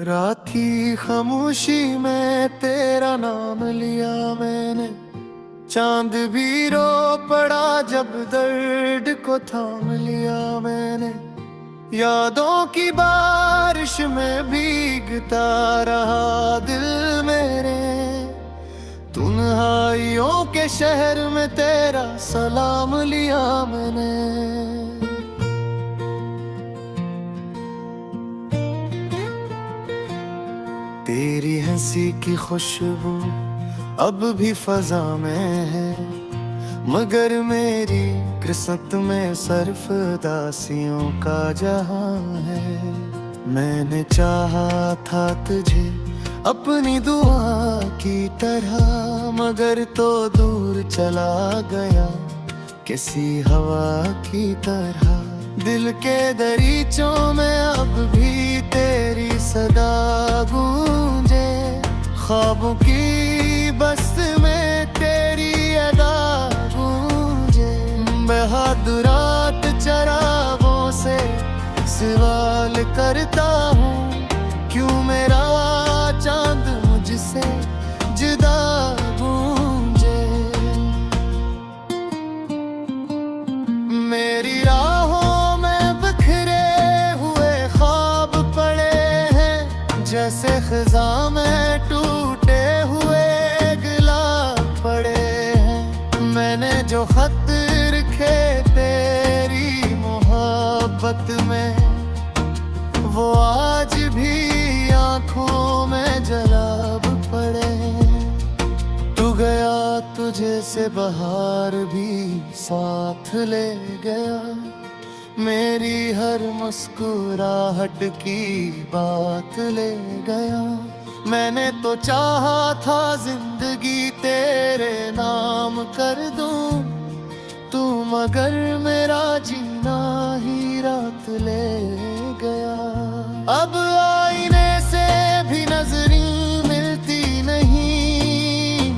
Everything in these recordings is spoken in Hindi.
रात की खामोशी में तेरा नाम लिया मैंने, चांद भी रो पड़ा जब दर्द को थाम लिया मैंने। यादों की बारिश में भीगता रहा दिल मेरे, तन्हाइयों के शहर में तेरा सलाम लिया मैंने। तेरी हंसी की खुशबू अब भी फजा में है, मगर मेरी किस्मत में सिर्फ दासियों का जहां है। मैंने चाहा था तुझे अपनी दुआ की तरह, मगर तो दूर चला गया किसी हवा की तरह। दिल के दरीचों में अब भी तेरी सदा गूंजे, ख्वाबों की बस्त में तेरी अदा गूंजे। बहादुरात चरागों से सवाल करता हूँ, क्यों मेरा चांद मुझसे जुदा गूंजे। मेरी राहों में बिखरे हुए ख्वाब पड़े हैं, जैसे खिजा में टूटे हुए गुलाब पड़े हैं। मैंने जो खत लिखे तेरी मोहब्बत में, वो आज भी आंखों में जलाब पड़े हैं। तू गया तुझे से बहार भी साथ ले गया, मेरी हर मुस्कुराहट की बात ले गया। मैंने तो चाहा था जिंदगी तेरे नाम कर दूं, तू मगर मेरा जीना ही रात ले गया। अब आईने से भी नजरें मिलती नहीं,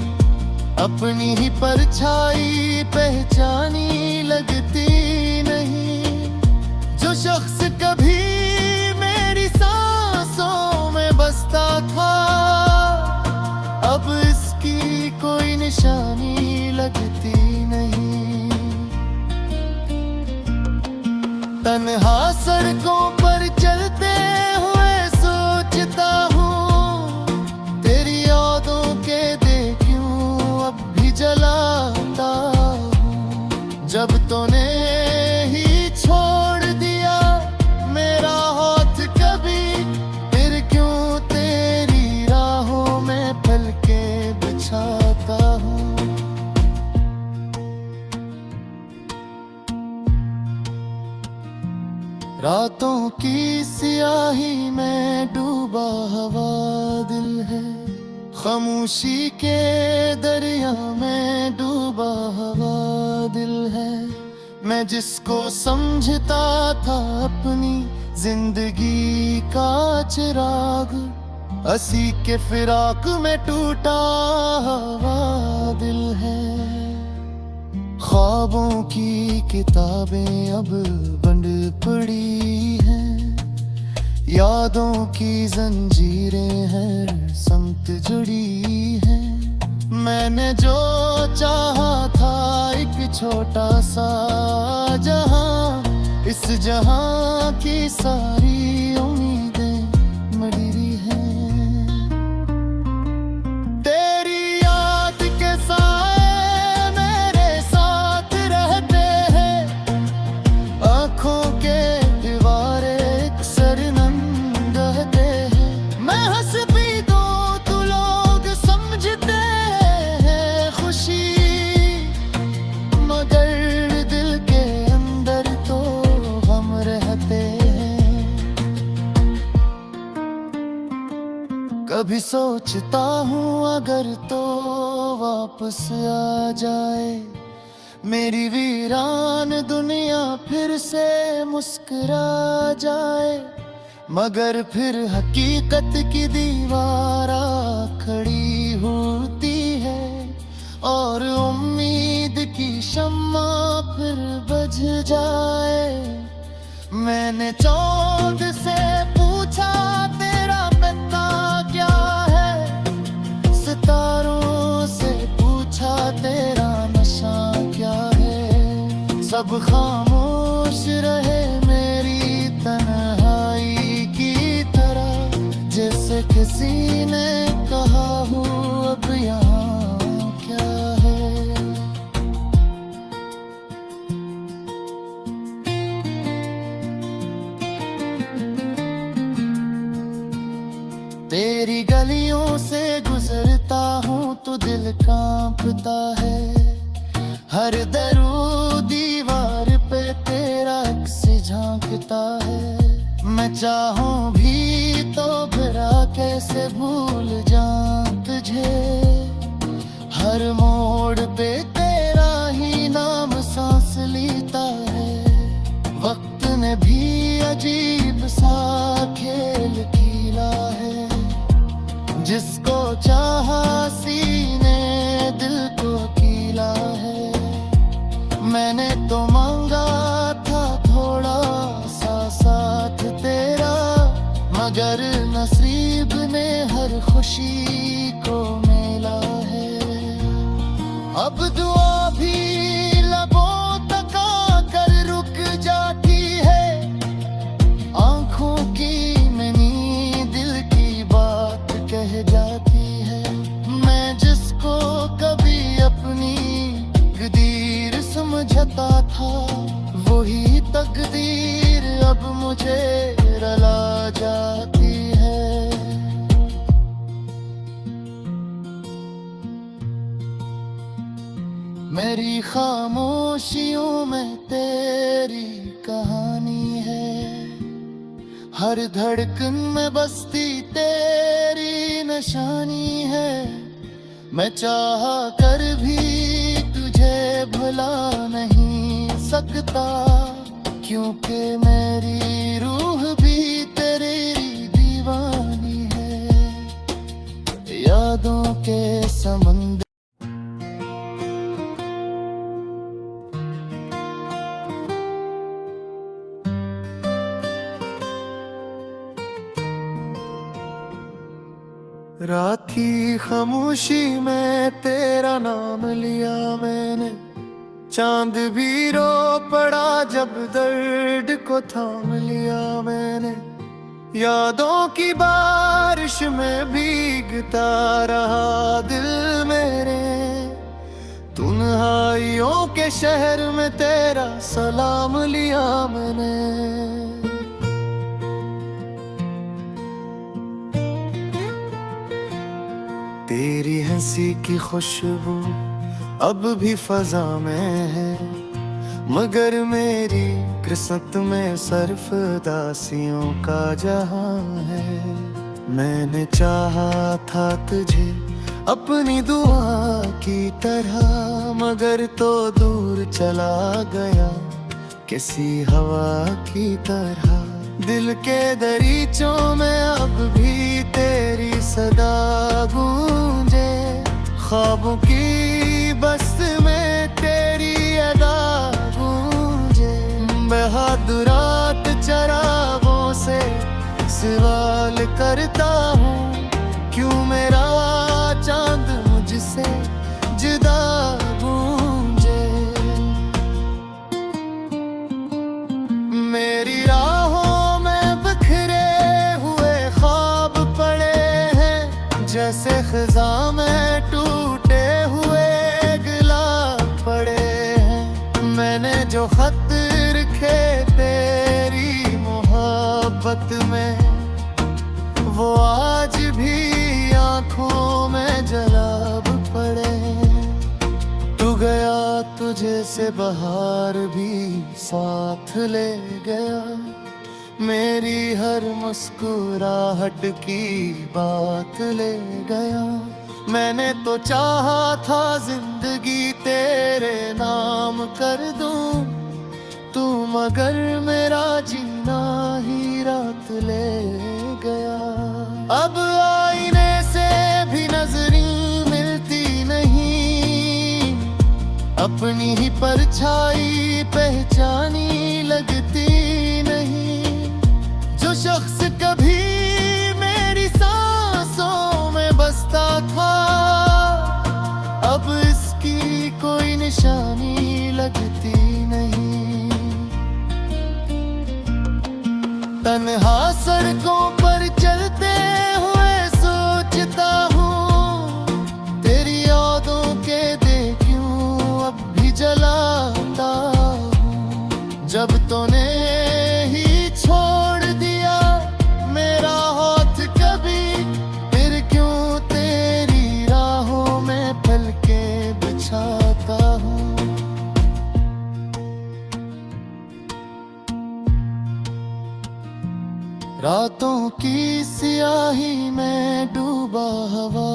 अपनी ही परछाई पहचानी लगती नहीं। जो शख्स कभी मेरी सांसों में बसता था, अब इसकी कोई निशानी लगती नहीं। तन्हा सड़कों पर चलते हुए सोचता हूँ, तेरी यादों के दे क्यों अब भी जलाता हूँ। जब तूने ही छोड़ दिया मेरा हाथ कभी, फिर क्यों तेरी राहों में पलके बिछाता हूँ। रातों की सियाही में डूबा हवा दिल है, खामोशी के दरिया में डूबा हवा दिल है। मैं जिसको समझता था अपनी जिंदगी का चिराग, हंसी के फिराक में टूटा हवा दिल है। ख्वाबों की किताबें अब बंद पड़ी हैं, यादों की जंजीरें हैं संगत जुड़ी हैं। मैंने जो चाहा था एक छोटा सा जहां, इस जहां की सारी उम्मीदें मरी हैं। तेरी याद के साए मेरे साथ रहते हैं, आंखों के दीवारे सरनम रहते हैं। मैं हंस भी दूं तो लोग समझते हैं खुशी, मगर दिल के अंदर तो गम रहते हैं। कभी सोचता हूँ अगर तो वापस आ जाए मेरी वीरान दुनिया, फिर से मुस्कुरा जाए। मगर फिर हकीकत की दीवार खड़ी होती है, और उम्मीद की शम्मा फिर बुझ जाए। मैंने चांद से पूछा तेरा अब खामोश रहे मेरी तन्हाई की तरह, जैसे किसी ने कहा हो अब यहाँ क्या है। तेरी गलियों से गुजरता हूँ तो दिल कांपता है, हर दरो दीवार पे तेरा अक्स झांकता है। मैं चाहूं भी तो भरा कैसे भूल जाऊं तुझे, हर मोड़ पे तेरा ही नाम सांस लेता है। वक्त ने भी अजीब सा खेल खेला है, जिसको चाहा सीने दिल को अकेला है। मैंने तो मांगा था थोड़ा सा साथ तेरा, मगर नसीब ने हर खुशी को मेला है। अब दुआ भी लबों तक आकर रुक जाती है, आंखों की नमी दिल की बात कह जाती है। मैं जिसको कभी अपनी तकदीर समझता था, वही तकदीर अब मुझे रुला जाती है। मेरी खामोशियों में तेरी कहानी है, हर धड़कन में बसती तेरी निशानी है। मैं चाह कर भी तुझे भुला नहीं सकता, क्योंकि मेरी रूह भी तेरी दीवानी है। यादों के समंदर रात की खामोशी में तेरा नाम लिया मैंने, चांद भी रो पड़ा जब दर्द को थाम लिया मैंने। यादों की बारिश में भीगता रहा दिल मेरे, तन्हाइयों के शहर में तेरा सलाम लिया मैंने। तेरी हंसी की खुशबू अब भी फजा में है, मगर मेरी किस्मत में सिर्फ दासियों का जहां है। मैंने चाहा था तुझे अपनी दुआ की तरह, मगर तो दूर चला गया किसी हवा की तरह। दिल के दरीचों में अब भी तेरी सदा गूंजे, ख्वाबों की बस्त में तेरी अदा गूंजे। बहादुरात चरागों से सवाल करता हूँ, क्यों मेरा चांद मुझसे जुदा गूंजे। मेरी राहों में बिखरे हुए ख्वाब पड़े हैं, जैसे खिजा में टूटे हुए गुलाब पड़े हैं। मैंने जो खत लिखे तेरी मोहब्बत में, वो आज भी आंखों में जलाब पड़े हैं। तू गया तुझे से बहार भी साथ ले गया, मेरी हर मुस्कुराहट की बात ले गया। मैंने तो चाहा था जिंदगी तेरे नाम कर दूं, तू मगर मेरा जीना ही रात ले गया। अब आईने से भी नजरें मिलती नहीं, अपनी ही परछाई पहचानी लगती नहीं। जो शख्स कभी मेरी सांसों में बसता था, अब इसकी कोई निशानी लगती नहीं। की सियाही में डूबा हवा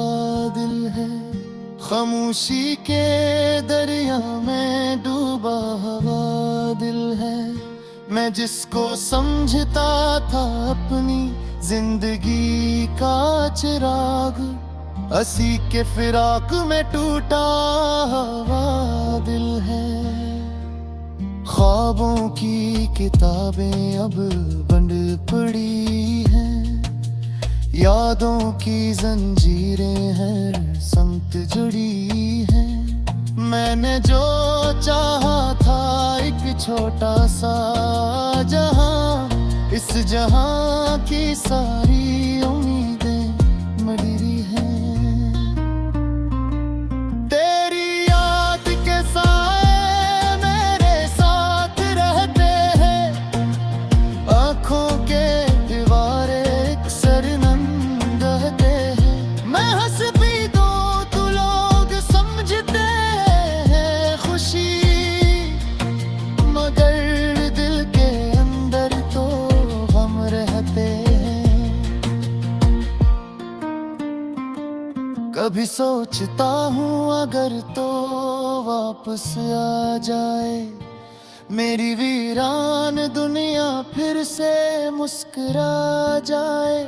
दिल है, खामोशी के दरिया में डूबा हवा दिल है। मैं जिसको समझता था अपनी जिंदगी का चिराग, हंसी के फिराक में टूटा हवा दिल है। ख्वाबों की किताबें अब बंद पड़ी हैं, यादों की जंजीरें हैं संग जुड़ी हैं। मैंने जो चाहा था एक छोटा सा जहां, इस जहां की सारी उम्मीदें मरी हैं। तेरी याद के साए मेरे साथ रहते हैं, आंखों के दीवारे सरनम रहते हैं। मैं हंस भी दूं तो लोग समझते हैं खुशी, मगर दिल के अंदर तो गम रहते हैं। कभी सोचता हूँ अगर तो वापस आ जाए मेरी वीरान दुनिया, फिर से मुस्कुरा जाए।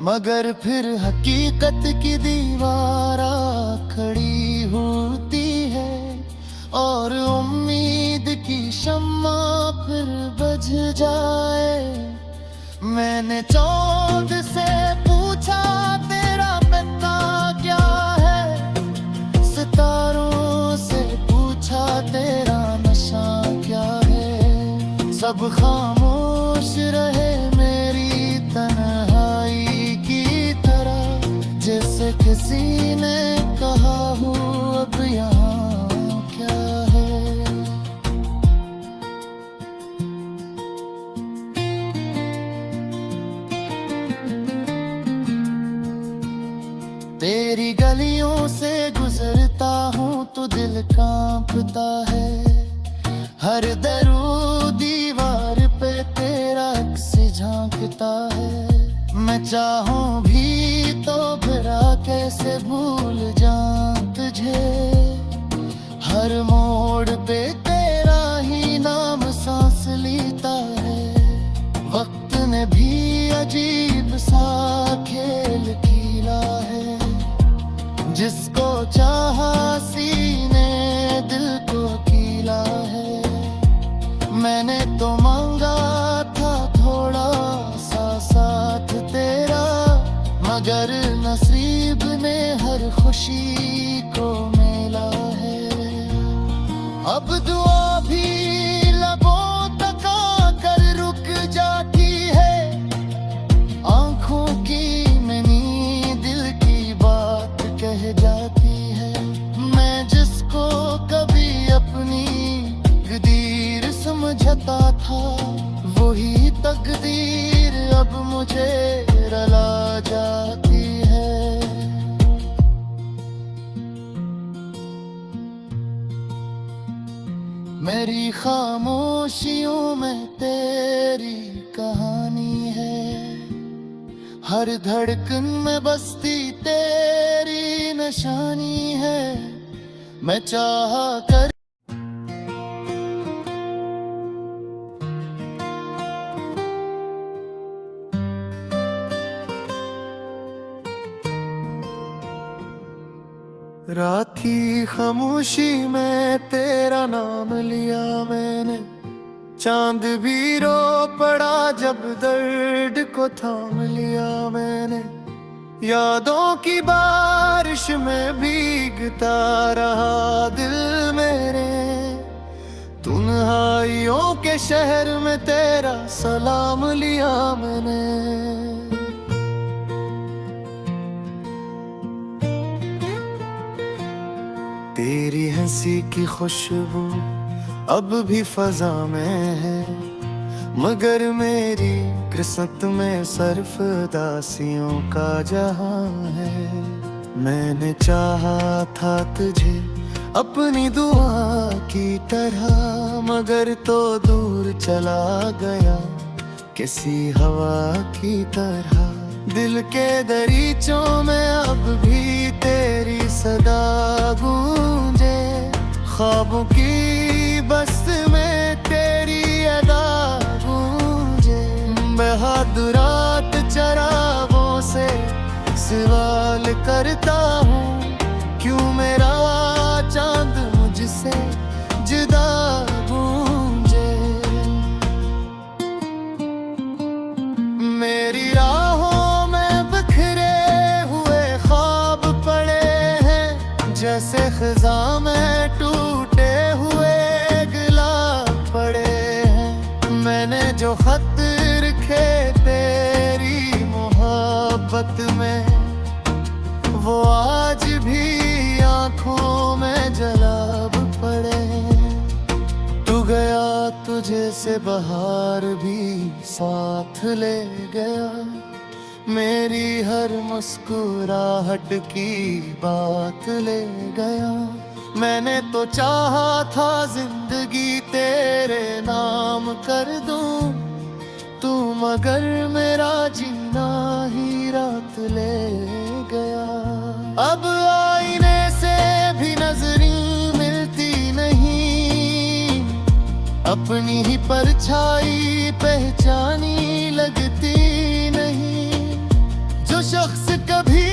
मगर फिर हकीकत की दीवार खड़ी होती है, और उम्मीद की शम्मा फिर बुझ जाए। मैंने चांद से पूछा तेरा पता क्या है, सितारों से पूछा तेरा नशा क्या है। सब खामोश रहे मेरी तन्हाई की तरह, जैसे किसी ने कहा हो अब यहाँ क्या है। तेरी गलियों से गुजरता हूँ तो दिल कांपता है, हर दरो दीवार पे तेरा अक्स झांकता है। मैं चाहूँ भी तो भरा कैसे भूल जाऊं तुझे, हर मोड़ पे तेरा ही नाम सांस लेता है। वक्त ने भी अजीब सा खेल खेला है, जिसको चाहा सीने दिल को कीला है। मैंने तो मांगा था थोड़ा सा साथ तेरा, मगर नसीब ने हर खुशी को मेला है। अब दुआ भी लबों तक आकर रुक जाती है, आंखों की नमी दिल की बात कह जाती है। मैं जिसको कभी अपनी तकदीर समझता था, वही तकदीर अब मुझे रुला जाती है। मेरी खामोशियों में तेरी कहानी है, हर धड़कन में बसती तेरी निशानी है। मैं चाहा कर रात की खामोशी में तेरा नाम लिया मैंने, चांद भी रो पड़ा जब दर्द को थाम लिया मैंने। यादों की बारिश में भीगता रहा दिल मेरे, तन्हाइयों के शहर में तेरा सलाम लिया मैंने। तेरी हंसी की खुशबू अब भी फजा में है, मगर मेरी किस्मत में सिर्फ दासियों का जहां है। मैंने चाहा था तुझे अपनी दुआ की तरह, मगर तो दूर चला गया किसी हवा की तरह दिल के दरीचों में अब भी तेरी सदा गूंजे, ख्वाबों की बस्त में तेरी अदा गूंजे। बहादुरात चरागों से सवाल करता हूँ, क्यों मेरा चांद मुझसे जुदा गूंजे। मेरी राहों में बिखरे हुए ख्वाब पड़े हैं, जैसे खिज़ां में टूटे हुए गुलाब पड़े हैं। मैंने जो खत लिखे तेरी मोहब्बत में, वो आज भी आँखों में जलाब पड़े हैं। तू गया तुझे से बहार भी साथ ले गया, मेरी हर मुस्कुराहट की बात ले गया। मैंने तो चाहा था जिंदगी तेरे नाम कर दूं, तू मगर मेरा जीना ही रात ले गया। अब आईने से भी नजरें मिलती नहीं, अपनी ही परछाई पहचानी लगती नहीं। जो शख्स कभी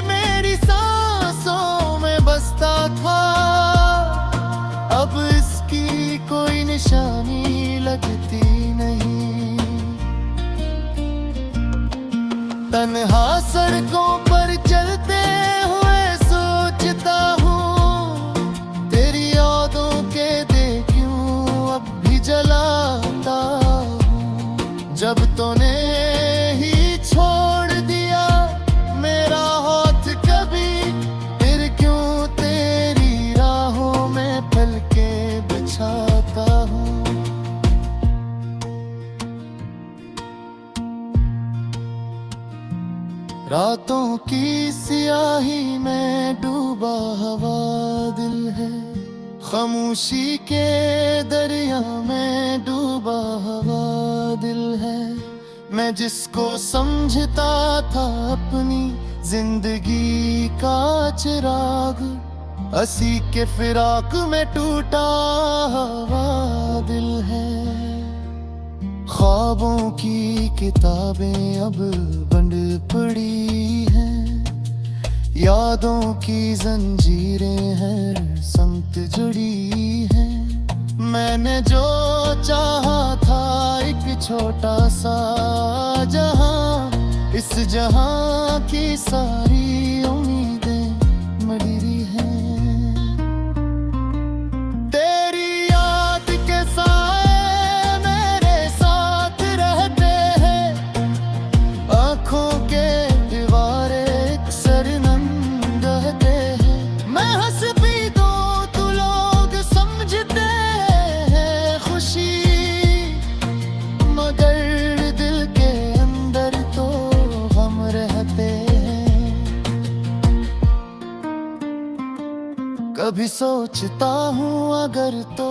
मेरी सांसों में बसता था, अब इसकी कोई निशानी लगती नहीं। तन्हा सड़कों पर चलते हुए सोचता हूँ, तेरी यादों के दे क्यों अब भी जलाता हूँ। जब तूने ही छोड़ दिया मेरा हाथ कभी, फिर क्यों तेरी राहों में पलके बिछाता हूँ। रातों की सियाही में डूबा हवा दिल है, खामोशी के दरिया में डूबा हवा दिल है। मैं जिसको समझता था अपनी जिंदगी का चिराग, हंसी के फिराक में टूटा हवा दिल है। ख्वाबों की किताबें अब बंद पड़ी हैं, यादों की जंजीरें हैं संग जुड़ी हैं। मैंने जो चाहा था एक छोटा सा जहां, इस जहां की सारी उम्मीदें मरी हैं। तेरी याद के साए मेरे साथ रहते हैं, आंखों के दीवारे सरनम रहते हैं। मैं हंस भी दूं तो लोग समझते हैं खुशी, मगर दिल के अंदर तो गम रहते हैं। कभी सोचता हूँ अगर तो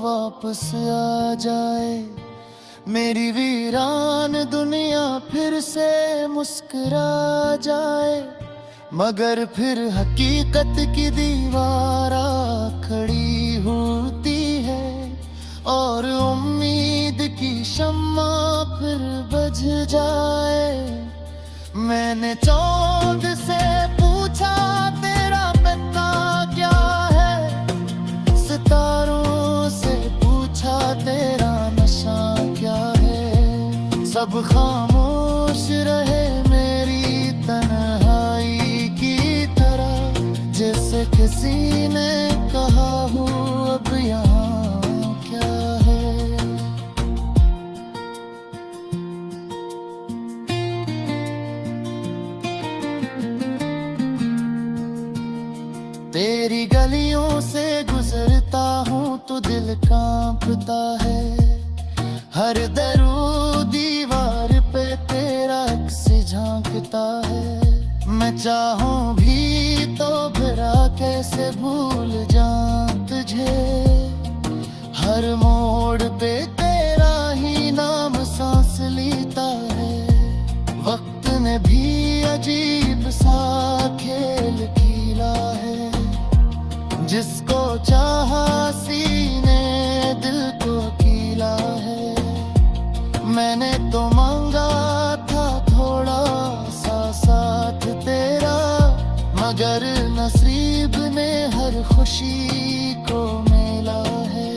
वापस आ जाए मेरी वीरान दुनिया, फिर से मुस्कुरा जाए। मगर फिर हकीकत की दीवार खड़ी होती है, और उम्मीद की शम्मा फिर बुझ जाए। मैंने चांद से पूछा तेरा पता क्या है, सितारों से पूछा तेरा नशा क्या है। सब खामोश रहे मेरी तन्हाई की तरह, जैसे किसी ने कहा हो अब यहाँ क्या है। तेरी गलियों से गुजरता हूँ तो दिल कांपता है, हर दरो दीवार पे तेरा अक्स झांकता है। मैं चाहूं भी तो भरा कैसे भूल जाऊं तुझे, हर मोड़ पे तेरा ही नाम सांस जिसको चाहा सीने दिल को कीला है। मैंने तो मांगा था थोड़ा सा साथ तेरा, मगर नसीब ने हर खुशी को मेला है।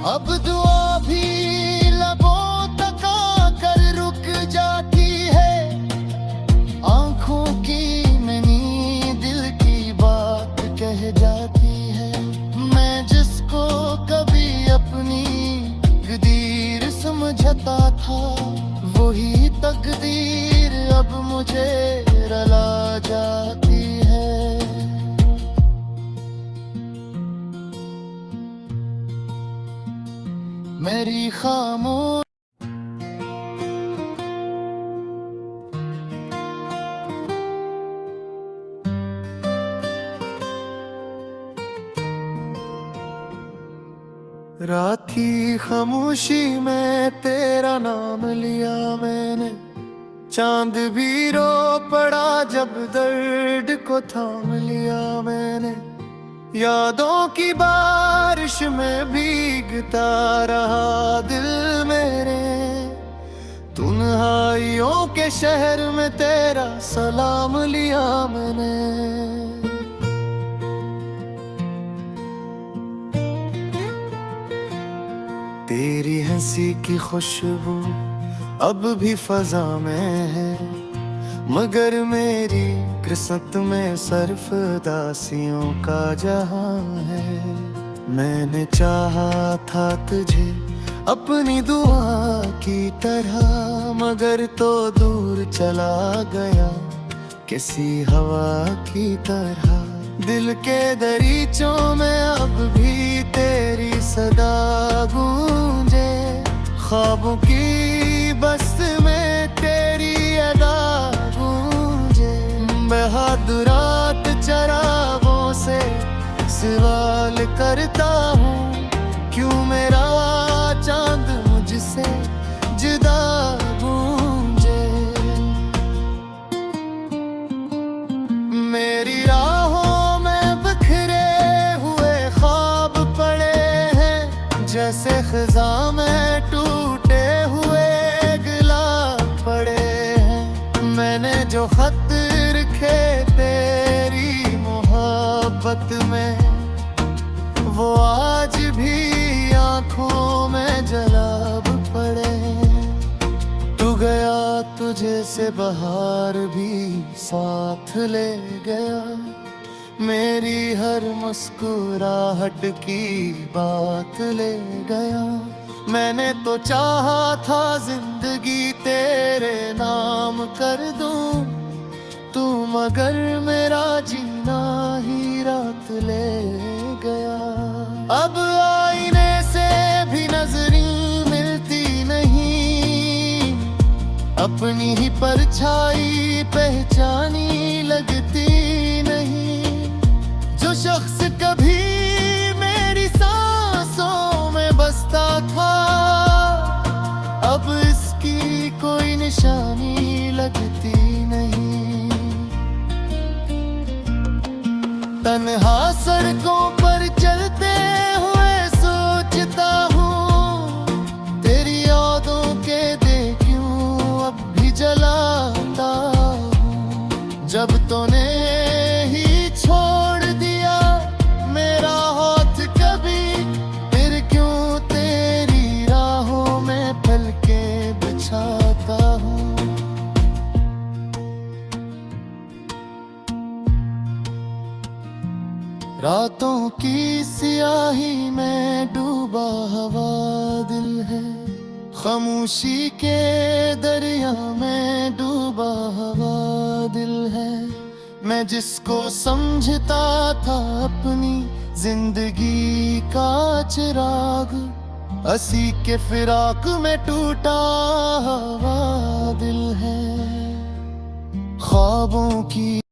अब दुआ भी लबों तक आकर रुक जाती है, आंखों की नैनी दिल की बात कह जाती है। मैं जिसको कभी अपनी तकदीर समझता था, वही तकदीर अब मुझे रुला जाती है। मेरी खामोश रात की खामोशी में तेरा नाम लिया मैंने, चांद भी रो पड़ा जब दर्द को थाम लिया मैंने। यादों की बारिश में भीगता रहा दिल मेरे, तन्हाइयों के शहर में तेरा सलाम लिया मैंने। तेरी हंसी की खुशबू अब भी फजा में है, मगर मेरी किस्मत में सिर्फ दासियों का जहां है। मैंने चाहा था तुझे अपनी दुआ की तरह, मगर तो दूर चला गया किसी हवा की तरह। दिल के दरीचों में अब भी तेरी सदा गूंजे, ख्वाबों की बस्त में तेरी अदा गूंजे। बहादुरात चरागों से सवाल करता हूँ, क्यों मेरा चांद मुझसे जुदा गूंजे। मेरी राहों में बिखरे हुए ख्वाब पड़े हैं, जैसे खिजा में टूटे हुए गिलाब पड़े हैं। मैंने जो खत लिखे तेरी मोहब्बत में, वो आज भी आंखों में जलाब पड़े हैं। तू गया तुझे से बहार भी साथ ले गया, मेरी हर मुस्कुराहट की बात ले गया। मैंने तो चाहा था जिंदगी तेरे नाम कर दूं, तू मगर मेरा जीना ही रात ले गया। अब आईने से भी नजरें मिलती नहीं, अपनी ही परछाई पहचानी लगती नहीं। जो शख्स कभी मेरी सांसों में बसता था, अब इसकी कोई निशानी लगती नहीं। तन्हा सड़कों पर चलते हुए सोचता हूँ, तेरी यादों के दे क्यों अब भी जलाता हूँ। जब तूने ही छोड़ दिया मेरा हाथ कभी, फिर क्यों तेरी राहों में पलके बिछाता हूँ। रातों की सियाही में डूबा हवा दिल है, खामोशी के दरिया में डूबा हवा दिल है। मैं जिसको समझता था अपनी जिंदगी का चिराग, हंसी के फिराक में टूटा हवा दिल है। ख्वाबों की